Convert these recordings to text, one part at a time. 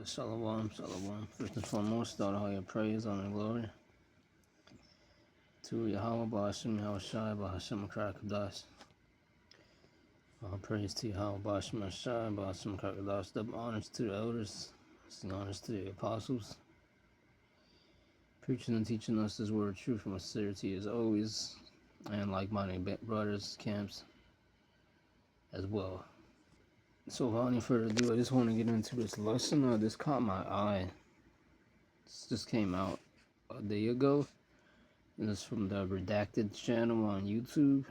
Shalom, shalom. First and foremost, start all your praise, honor, and glory to Yahweh, Ba'ashem, Yahweh Shai, Ba'ashem, Krakadash. All praise to Yahweh, Ba'ashem, Shai, Ba'ashem, Krakadash. Double honors to the elders, honors to the apostles, preaching and teaching us this word of truth from sincerity as always, and like-minded brothers, camps as well. So without any further ado, I just want to get into this lesson. This caught my eye. This just came out a day ago. And it's from the Redacted channel on YouTube.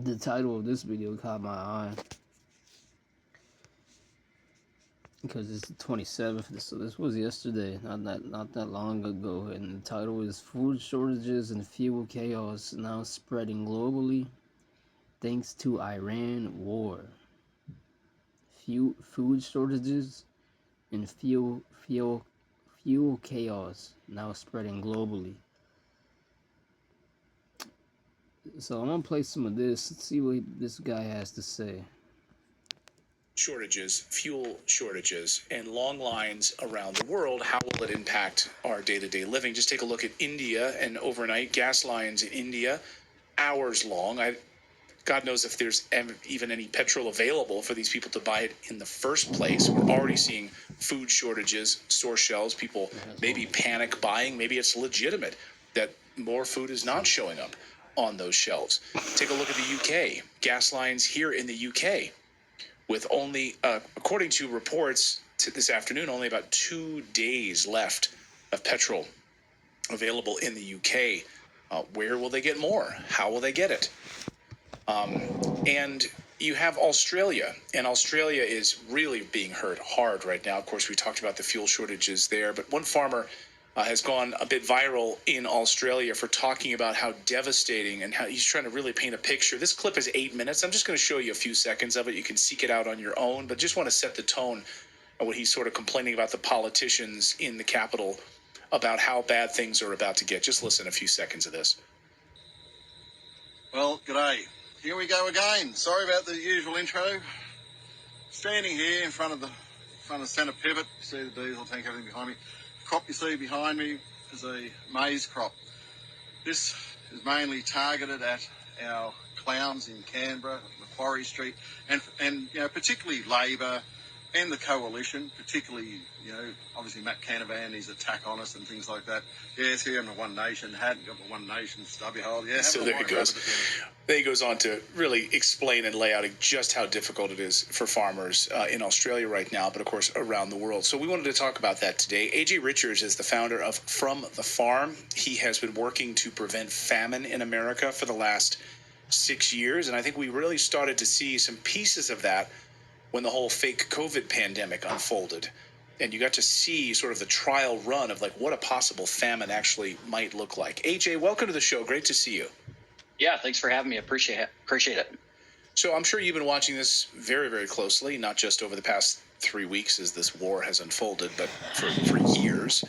The title of this video caught my eye because it's the 27th. So this was yesterday, not that long ago. And the title is "Food Shortages and Fuel Chaos Now Spreading Globally Thanks to Iran War." Food shortages and fuel chaos now spreading globally. So I'm gonna play some of this and see what this guy has to say. Shortages, fuel shortages, and long lines around the world. How will it impact our day-to-day living? Just take a look at India, and overnight gas lines in India, hours long. God knows if there's even any petrol available for these people to buy it in the first place. We're already seeing food shortages, store shelves, people maybe panic buying. Maybe it's legitimate that more food is not showing up on those shelves. Take a look at the UK. Gas lines here in the UK with only, according to reports this afternoon, only about 2 days left of petrol available in the UK. Where will they get more? How will they get it? And you have Australia, and Australia is really being hurt hard right now. Of course, we talked about the fuel shortages there, but one farmer has gone a bit viral in Australia for talking about how devastating, and how he's trying to really paint a picture. This clip is 8 minutes. I'm just going to show you a few seconds of it. You can seek it out on your own, but just want to set the tone of what he's sort of complaining about the politicians in the capital about how bad things are about to get. Just listen a few seconds of this. Well, g'day. Here we go again. Sorry about the usual intro. Standing here in front of the centre pivot. You see the diesel tank, everything behind me. The crop you see behind me is a maize crop. This is mainly targeted at our clowns in Canberra, Macquarie Street, and particularly Labor and the coalition, particularly, obviously Matt Canavan, his attack on us and things like that. Yes, here in the One Nation, hadn't got the One Nation stubby hole. Yeah, so there he goes. Then he goes on to really explain and lay out just how difficult it is for farmers in Australia right now, but of course around the world. So we wanted to talk about that today. AJ Richards is the founder of From the Farm. He has been working to prevent famine in America for the last 6 years, and I think we really started to see some pieces of that when the whole fake COVID pandemic unfolded. And you got to see sort of the trial run of what a possible famine actually might look like. AJ, welcome to the show. Great to see you. Yeah, thanks for having me. Appreciate it. So I'm sure you've been watching this very, very closely, not just over the past 3 weeks as this war has unfolded, but for years.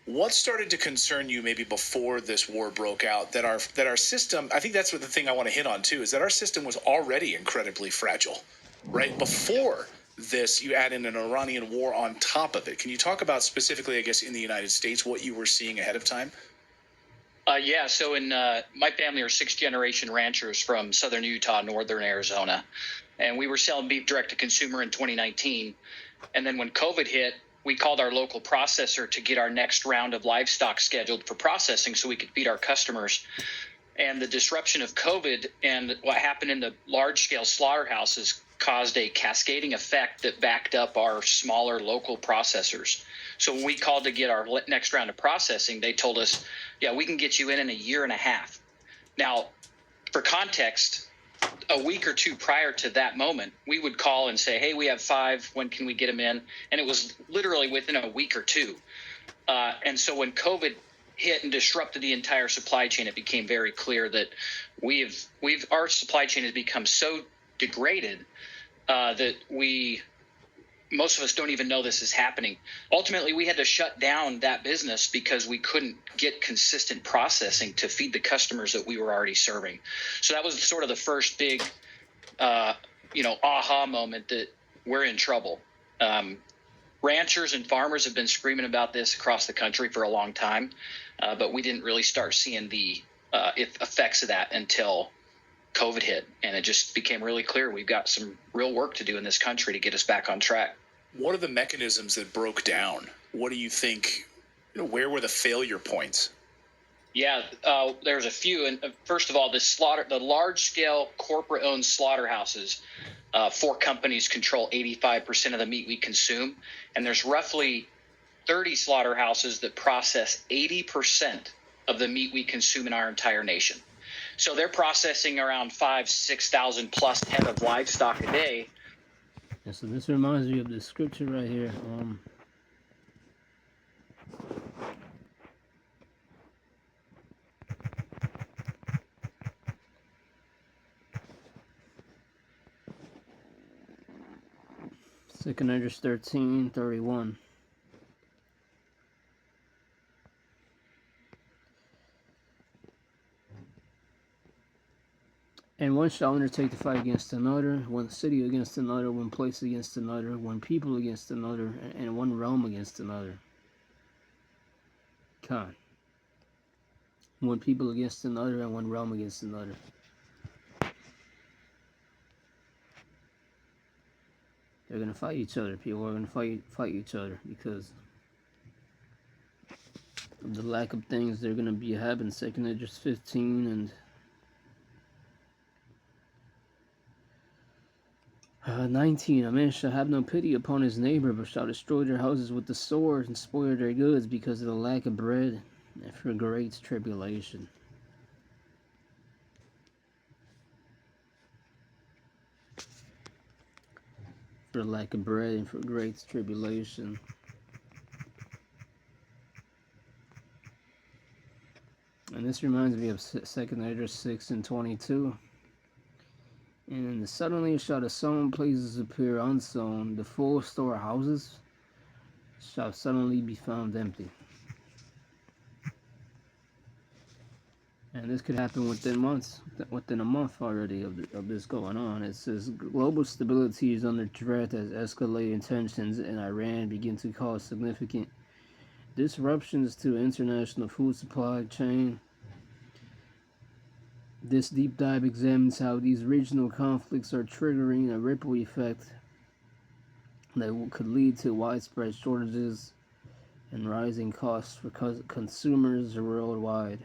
What started to concern you maybe before this war broke out, that our system, I think that's what the thing I want to hit on too, is that our system was already incredibly fragile, right? Before this, you add in an Iranian war on top of it. Can you talk about specifically, I guess, in the United States, what you were seeing ahead of time? Yeah, so in my family are 6th-generation ranchers from southern Utah, northern Arizona, and we were selling beef direct to consumer in 2019. And then when COVID hit, we called our local processor to get our next round of livestock scheduled for processing so we could feed our customers. And the disruption of COVID and what happened in the large-scale slaughterhouses caused a cascading effect that backed up our smaller local processors. So when we called to get our next round of processing, they told us, yeah, we can get you in a year and a half. Now, for context, a week or two prior to that moment, we would call and say, hey, we have 5. When can we get them in? And it was literally within a week or two. And so when COVID hit and disrupted the entire supply chain, it became very clear that our supply chain has become so degraded that most of us don't even know this is happening. Ultimately, we had to shut down that business because we couldn't get consistent processing to feed the customers that we were already serving. So that was sort of the first big, aha moment that we're in trouble. ranchers and farmers have been screaming about this across the country for a long time, but we didn't really start seeing the effects of that until COVID hit, and it just became really clear we've got some real work to do in this country to get us back on track. What are the mechanisms that broke down? What do you think, where were the failure points? Yeah, there's a few. And first of all, the large-scale corporate-owned slaughterhouses, 4 companies control 85% of the meat we consume, and there's roughly 30 slaughterhouses that process 80% of the meat we consume in our entire nation. So they're processing around 6,000 plus head of livestock a day. Yeah, so this reminds me of the scripture right here. 2 Corinthians 13:31. And one shall undertake to fight against another, one city against another, one place against another, one people against another, and one realm against another. God. One people against another, and one realm against another. They're gonna fight each other. People are gonna fight each other because of the lack of things they're gonna be having. 2 Corinthians 15 and 19. A man shall have no pity upon his neighbor, but shall destroy their houses with the sword and spoil their goods because of the lack of bread and for great tribulation. For lack of bread and for great tribulation. And this reminds me of 2 Corinthians 6:22. And suddenly shall the sown places appear unsown, the full storehouses shall suddenly be found empty. And this could happen within months, within a month already of this going on. It says global stability is under threat as escalating tensions in Iran begin to cause significant disruptions to the international food supply chain. This deep dive examines how these regional conflicts are triggering a ripple effect that could lead to widespread shortages and rising costs for consumers worldwide.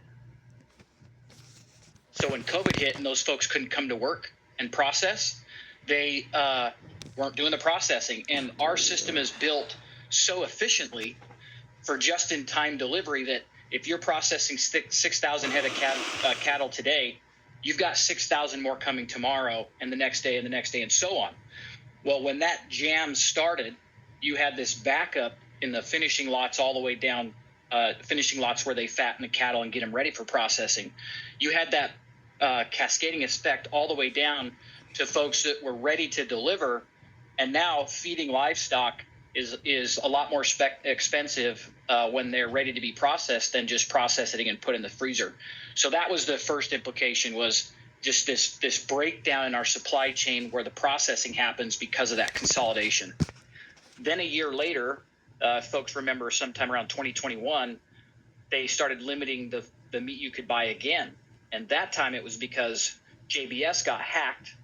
So when COVID hit and those folks couldn't come to work and process, they weren't doing the processing. And our system is built so efficiently for just-in-time delivery that if you're processing 6,000 head of cattle today, you've got 6,000 more coming tomorrow and the next day and the next day and so on. Well, when that jam started, you had this backup in the finishing lots all the way down, finishing lots where they fatten the cattle and get them ready for processing. You had that cascading effect all the way down to folks that were ready to deliver, and now feeding livestock is a lot more expensive when they're ready to be processed than just processing and put in the freezer. So that was the first implication, was just this breakdown in our supply chain where the processing happens because of that consolidation. Then a year later, folks remember sometime around 2021, they started limiting the meat you could buy again. And that time it was because JBS got hacked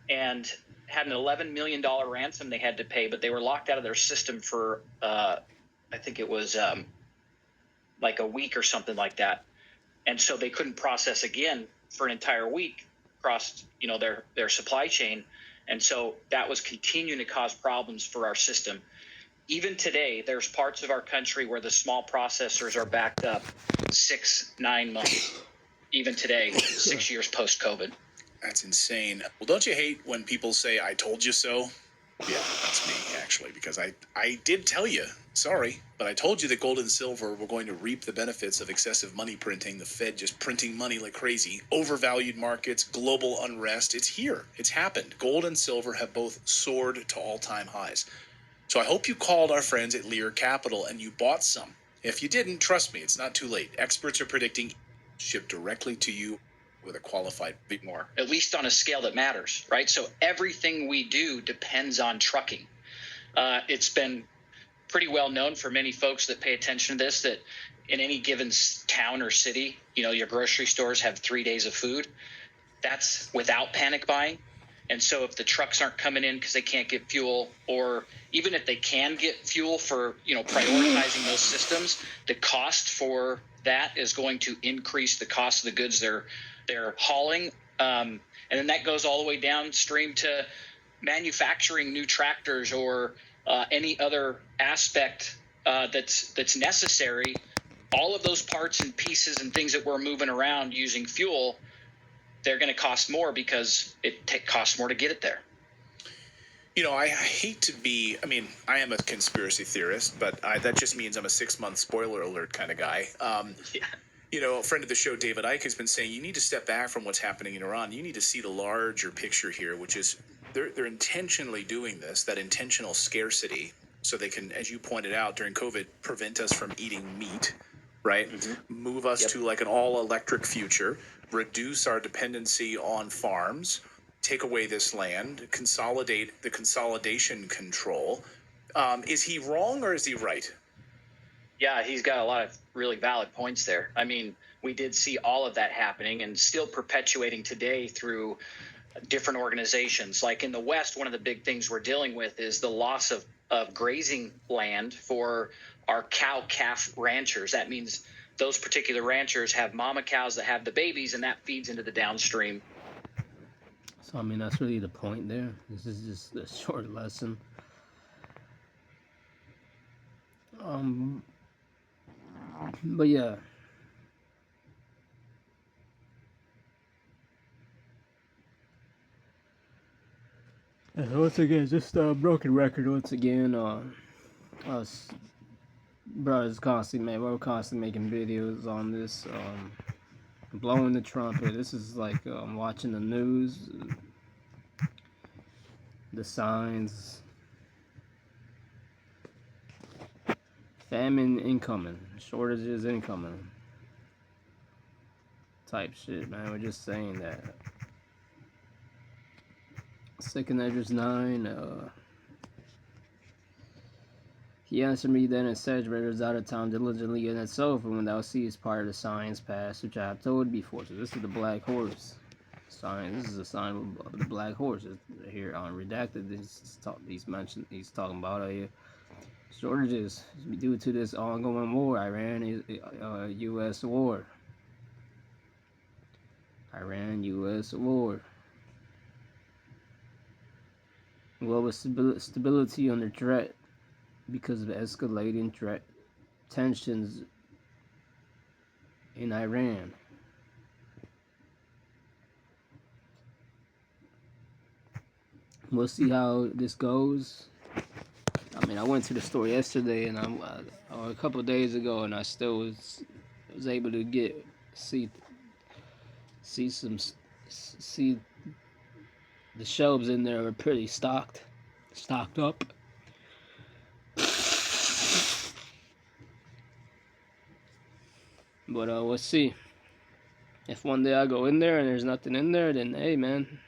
and had an $11 million ransom they had to pay, but they were locked out of their system for, I think it was like a week or something like that. And so they couldn't process again for an entire week across, their supply chain. And so that was continuing to cause problems for our system. Even today, there's parts of our country where the small processors are backed up 6-9 months. Even today, 6 years post-COVID. That's insane. Well, don't you hate when people say, "I told you so"? Yeah, that's me, actually, because I did tell you. Sorry, but I told you that gold and silver were going to reap the benefits of excessive money printing, the Fed just printing money like crazy, overvalued markets, global unrest. It's here. It's happened. Gold and silver have both soared to all-time highs. So I hope you called our friends at Lear Capital and you bought some. If you didn't, trust me, it's not too late. Experts are predicting shipped directly to you with a qualified bit more. At least on a scale that matters, right? So everything we do depends on trucking. It's been pretty well known for many folks that pay attention to this, that in any given town or city, your grocery stores have 3 days of food. That's without panic buying. And so if the trucks aren't coming in because they can't get fuel, or even if they can get fuel for, prioritizing those systems, the cost for that is going to increase the cost of the goods they're hauling. And then that goes all the way downstream to manufacturing new tractors or any other aspect that's necessary. All of those parts and pieces and things that we're moving around using fuel, they're going to cost more because it costs more to get it there. I hate to be, I am a conspiracy theorist, but that just means I'm a 6-month spoiler alert kind of guy. Yeah. A friend of the show, David Icke, has been saying you need to step back from what's happening in Iran. You need to see the larger picture here, which is they're intentionally doing this, that intentional scarcity, so they can, as you pointed out, during COVID, prevent us from eating meat, right? Mm-hmm. Move us to like an all-electric future, reduce our dependency on farms, take away this land, consolidate the consolidation control. Is he wrong or is he right? Yeah, he's got a lot of really valid points there. We did see all of that happening and still perpetuating today through different organizations. Like in the West, one of the big things we're dealing with is the loss of grazing land for our cow-calf ranchers. That means those particular ranchers have mama cows that have the babies, and that feeds into the downstream. So, that's really the point there. This is just a short lesson. But yeah. And once again, just a broken record once again. Us brothers constantly, man, we're constantly making videos on this, blowing the trumpet. This is like watching the news, the signs, famine incoming, shortages incoming, type shit, man. We're just saying that. Second Edges 9, he answered me then and said, "Raiders out of town diligently in itself, and when thou seest part of the signs pass, which I have told before." So this is the black horse sign. This is a sign of the black horse. It's here on redacted. He's talking about shortages due to this ongoing war, Iran-U.S. war. Iran-U.S. war. Global stability under threat because of escalating tensions in Iran. We'll see how this goes. I went to the store yesterday and or a couple of days ago, and I still was able to see the shelves in there are pretty stocked up. But we'll see. If one day I go in there and there's nothing in there, then hey, man,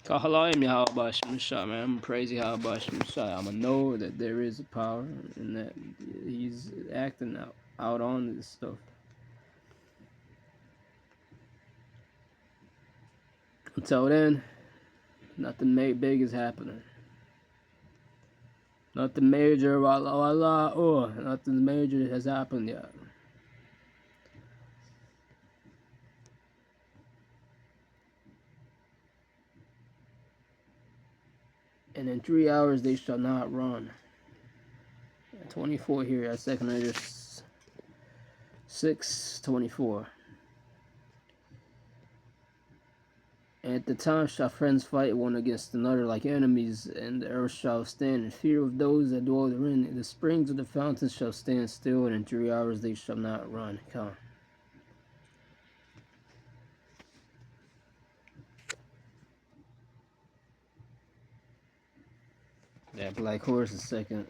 Kahalayim Yahweh Shah, man. I'm praise Yahweh Shah. I'ma know that there is a power and that he's acting out on this stuff. Until then, nothing big is happening. Nothing major, nothing major has happened yet. And in 3 hours they shall not run. 24 here at second Edge 6:24. At the time shall friends fight one against another like enemies, and the earth shall stand in fear of those that dwell therein. The springs of the fountains shall stand still, and in 3 hours they shall not run. Come. That black horse is second.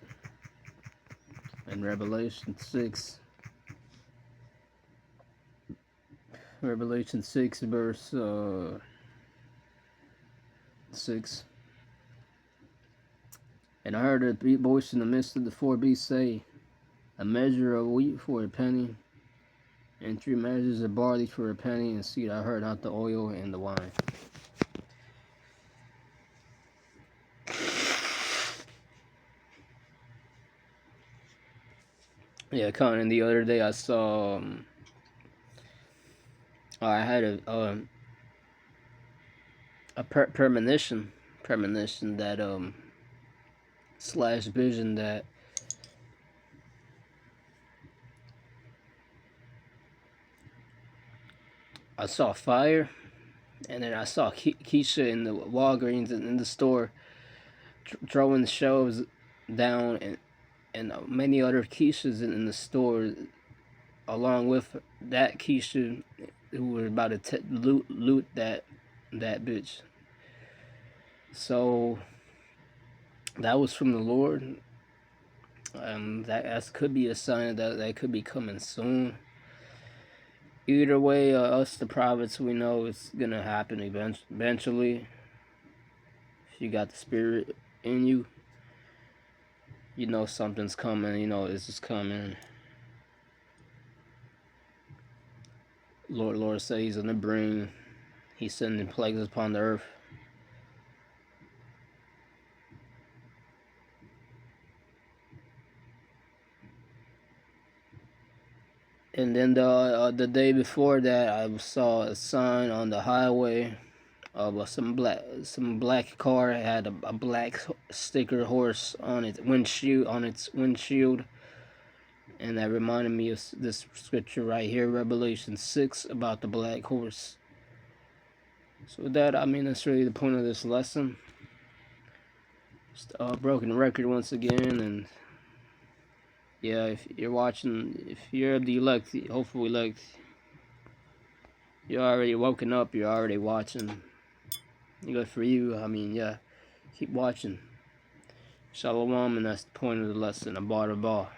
In Revelation 6. Revelation 6 verse 6. And I heard a voice in the midst of the four beasts say, a measure of wheat for a penny, and 3 measures of barley for a penny, and see, I heard not the oil and the wine. Yeah, Conan, the other day I saw, I had a premonition that, slash vision that I saw fire, and then I saw Keisha in the Walgreens in the store throwing the shelves down, and many other Keishas in the store, along with that Keisha who were about to loot that bitch. So that was from the Lord. That could be a sign that could be coming soon. Either way, us the prophets, we know it's gonna happen eventually. If you got the spirit in you, you know something's coming. You know it's just coming. Lord said He's gonna bring. He's sending plagues upon the earth. And then the day before that, I saw a sign on the highway of some black car. It had a black sticker horse on its windshield, and that reminded me of this scripture right here, Revelation 6, about the black horse. So with that, I mean, that's really the point of this lesson. Just a broken record once again, and yeah, if you're watching, if you're the elect, hopefully elect, you're already woken up, you're already watching. Good for you. I mean, yeah, keep watching. Shalom, and that's the point of the lesson. Abar.